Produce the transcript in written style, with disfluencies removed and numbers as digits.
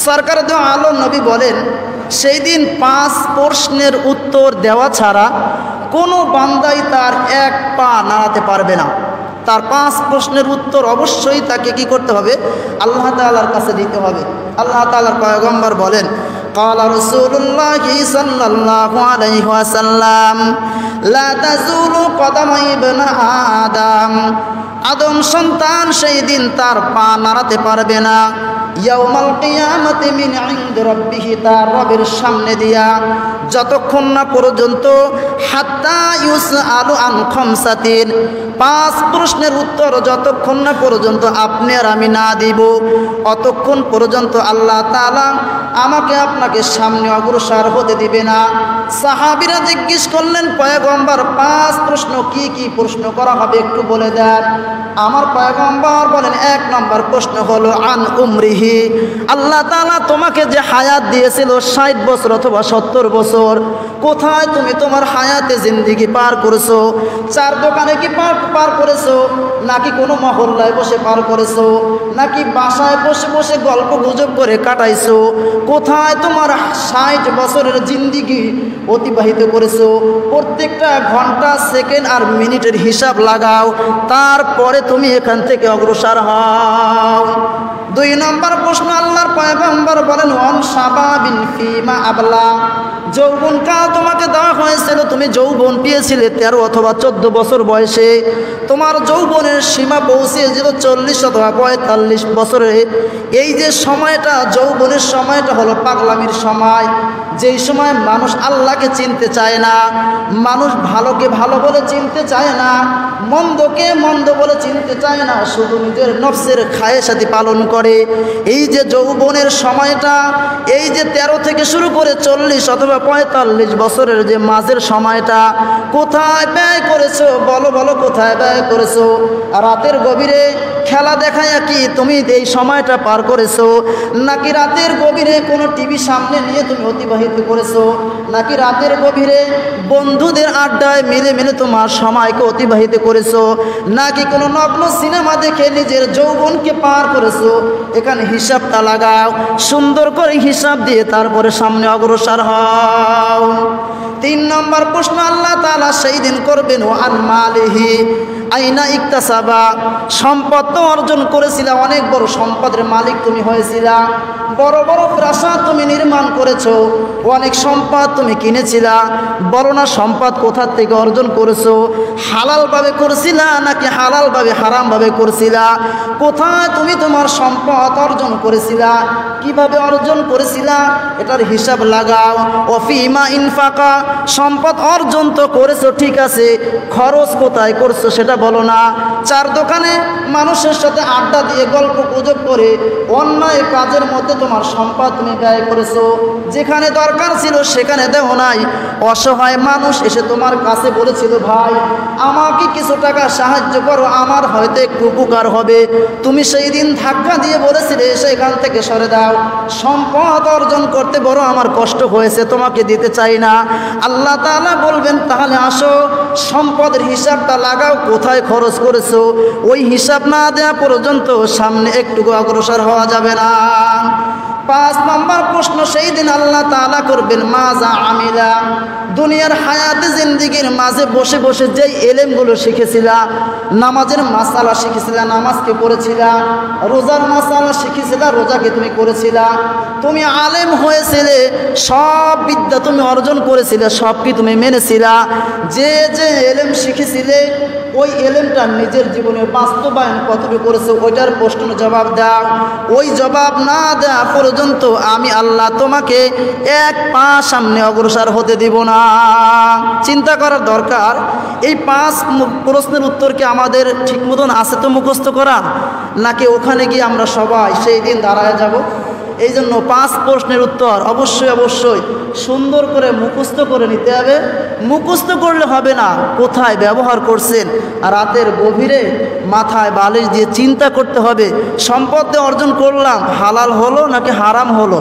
সরকার দো আলম নবী বলেন, সেই দিন 5 প্রশ্নের উত্তর দেওয়া ছাড়া কোনো বান্দাই তার এক পা নাড়াতে পারবে না। তার 5 প্রশ্নের উত্তর অবশ্যই তাকে কি করতে হবে? আল্লাহ তাআলার কাছে দিতে হবে। আল্লাহ তাআলার পয়গম্বর বলেন, ক্বালা রাসূলুল্লাহি সাল্লাল্লাহু আলাইহি ওয়াসাল্লাম, লা তাযুলু কদামা ইবনে আদম, আদম সন্তান সেই দিন তার পা নাড়াতে পারবে না। ইয়াউমাল কিয়ামাতি মিন ইনদি রাব্বিহি, তার রবের সামনে দিয়া, যতক্ষণ না পর্যন্ত হাত্তা ইউসআলু আন খামসাতিন, 5 প্রশ্নের উত্তর যতক্ষণ না পর্যন্ত আপনি আর আমি না দিব, অতক্ষণ পর্যন্ত আল্লাহ তাআলা আমাকে আপনাকে সামনে অগ্রসর হতে দিবে না। সাহাবীরা জিজ্ঞেস করলেন, পয়গম্বর 5 প্রশ্ন কি কি প্রশ্ন করা হবে একটু বলে দেন। আমার পয়গম্বর বলেন, 1 নম্বর প্রশ্ন হলো আন উমরিহি, আল্লাহ তাআলা তোমাকে যে হায়াত দিয়েছিল 60 বছর অথবা 70 বছর, কোথায় তুমি তোমার হায়াতে জিন্দেগি পার করেছো? 4 দোকানে কি পার করেছো, নাকি কোনো মহল্লায় বসে পার করেছো, নাকি বাসায় বসে বসে গল্প গুজব করে কাটাইছো? কোথায় তোমার 60 বছরের জিন্দেগি অতিবাহিত করেছো? প্রত্যেকটা ঘন্টা, সেকেন্ড আর মিনিটের হিসাব লাগাও, তারপরে তুমি এখান থেকে অগ্রসর হও। 2 নম্বর প্রশ্ন আল্লাহর পয়গম্বর বলেন, ওয়ান শাবাবিন ফিমা আবলা, যৌবনকাল তোমাকে দেওয়া হয়েছিল, তুমি যৌবন পেয়েছিলে 13 অথবা 14 বছর বয়সে, তোমার যৌবনের সীমা পৌঁছেছিল 40 অথবা 45 বছরে। এই যে সময়টা, যৌবনের সময়টা হলো পাগলামির সময়, যেই সময় মানুষ আল্লাহকে চিনতে চায় না, মানুষ ভালোকে ভালো বলে চিনতে চায় না, মন্দকে মন্দ বলে চিনতে চায় না, শুধু নিজের নফসের খায়েশাতি পালন করে। এই যে যৌবনের সময়টা, এই যে 13 থেকে শুরু করে 40 অথবা 45 বছরের যে মাঝের সময়টা, কোথায় ব্যয় করেছো? বলো বলো, কোথায় ব্যয় করেছো? রাতের গভীরে খেলা দেখায় কি তুমি এই সময়টা পার করেছো? নাকি রাতের গভীরে কোনো টিভি সামনে নিয়ে তুমি অতিবাহিত করেছো? নাকি রাতের গভীরে বন্ধুদের আড্ডায় মিলে মিলে তোমার সময়কে অতিবাহিত করেছো? নাকি কোনো নগ্ন সিনেমা দেখে নিজের যৌবনকে পার করেছো? এখানে হিসাবটা লাগাও, সুন্দর করে হিসাব দিয়ে তারপরে সামনে অগ্রসর হও। 3 নম্বর প্রশ্ন আল্লাহ তাআলা সেই দিন করবেন, ও আন মালিহি আইনা ইকতাসাবা, সম্পদ তো অর্জন করেছিলা, অনেক বড় সম্পদের মালিক তুমি হয়েছিলা, বড় বড় প্রাসাদ তুমি নির্মাণ করেছো, অনেক সম্পদ তুমি কিনেছিলা, বলো না সম্পদ কোথা থেকে অর্জন করেছো? হালালভাবে করছিলা নাকি হালালভাবে হারামভাবে করছিলা? কোথায় তুমি তোমার সম্পদ অর্জন করেছিলা, কিভাবে অর্জন করেছিলা, এটার হিসাব লাগাও। ওফিমা ইনফাকা, সম্পদ অর্জন তো করেছো ঠিক আছে, খরচ কোথায় করছো সেটা বলো না। 4 দোকানে মানুষের সাথে আড্ডা দিয়ে গল্প গুজব করে অন্যায় কাজের মধ্যে তোমার সম্পদ তুমি ব্যয় করেছো, যেখানে দরকার ছিল সেখানে দেও নাই। অসহায় মানুষ এসে তোমার কাছে বলেছিল, ভাই আমাকে কিছু টাকা সাহায্য করো, আমার হয়তো একটু উপকার হবে, তুমি সেই দিন ধাক্কা দিয়ে বলেছিলে সেখান থেকে সরে দাও। সম্পদ অর্জন করতে বড় আমার কষ্ট হয়েছে, তোমাকে দিতে চাই না। আল্লাহ তাআলা বলবেন, তাহলে আসো সম্পদের হিসাবটা লাগাও, কোথায় খরচ করেছো? ওই হিসাব না দেওয়া পর্যন্ত সামনে একটু অগ্রসর হওয়া যাবে না। 5 নম্বর প্রশ্ন সেই দিন আল্লাহ তাআলা করবেন, মাজা আমিলা, দুনিয়ার হায়াতে জিন্দেগির মাঝে বসে বসে যেই এলেমগুলো শিখেছিলা, নামাজের মাসালা শিখেছিলা, নামাজকে পড়েছিলা, রোজার মাসালা শিখেছিলা, রোজাকে তুমি করেছিলা, তুমি আলেম হয়েছিলে, সব বিদ্যা তুমি অর্জন করেছিলে, সব কি তুমি মেনেছিলা? যে যে এলেম শিখেছিলে ওই এলেমটা নিজের জীবনে বাস্তবায়ন কতটুকু করেছো, ওইটার প্রশ্নের জবাব দাও। ওই জবাব না দেওয়া পর্যন্ত আমি আল্লাহ তোমাকে এক পা সামনে অগ্রসর হতে দিব না। চিন্তা করার দরকার, এই 5 প্রশ্নের উত্তর কি আমাদের ঠিক মতন আছে তো মুখস্থ করা, নাকি ওখানে গিয়ে আমরা সবাই সেই দিন দাঁড়ায় যাব? এই জন্য 5 প্রশ্নের উত্তর অবশ্যই অবশ্যই সুন্দর করে মুখস্থ করে নিতে হবে। মুখস্থ করলে হবে না, কোথায় ব্যবহার করছেন, আর রাতের গভীরে মাথায় বালিশ দিয়ে চিন্তা করতে হবে, সম্পদ অর্জন করলাম হালাল হলো নাকি হারাম হলো।